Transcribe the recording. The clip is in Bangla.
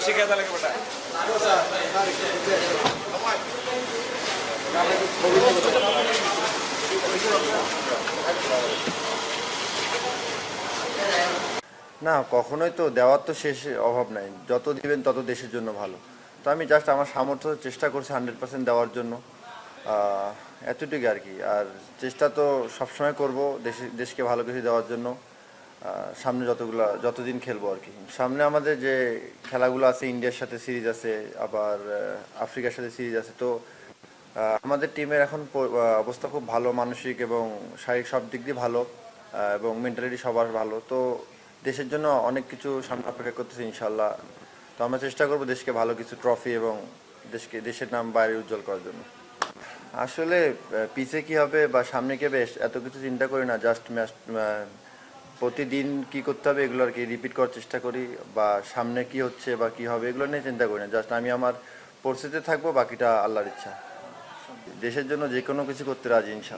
শিখে তাহলে বেটা না, কখনোই তো দেওয়ার তো শেষ অভাব নাই। যত দিবেন তত দেশের জন্য ভালো। তো আমি জাস্ট আমার সামর্থ্য চেষ্টা করছি 100% দেওয়ার জন্য। আহ, এতটুকু আর কি। আর চেষ্টা তো সবসময় করব দেশকে ভালো কিছু দেওয়ার জন্য। সামনে যতদিন খেলবো আর কি। সামনে আমাদের যে খেলাগুলো আছে, ইন্ডিয়ার সাথে সিরিজ আছে, আবার আফ্রিকার সাথে সিরিজ আছে। তো আমাদের টিমের এখন অবস্থা খুব ভালো, মানসিক এবং শারীরিক সব দিক দিয়ে ভালো, এবং মেন্টালিটি সবার ভালো। তো দেশের জন্য অনেক কিছু সামনে অপেক্ষা করতেছে ইনশাল্লাহ। তো আমরা চেষ্টা করব দেশকে ভালো কিছু ট্রফি এবং দেশের নাম বাইরে উজ্জ্বল করার জন্য। আসলে পিছে কি হবে বা সামনে কি হবে এত কিছু চিন্তা করি না। জাস্ট ম্যাচ, প্রতিদিন কি করতে হবে এগুলো আর কি রিপিট করার চেষ্টা করি, বা সামনে কি হচ্ছে বা কি হবে এগুলো নিয়ে চিন্তা করি না। জাস্ট আমি আমার পরিস্থিতিতে থাকবো, বাকিটা আল্লাহর ইচ্ছা। দেশের জন্য যে কোনো কিছু করতে রাজি ইনশাল্লাহ।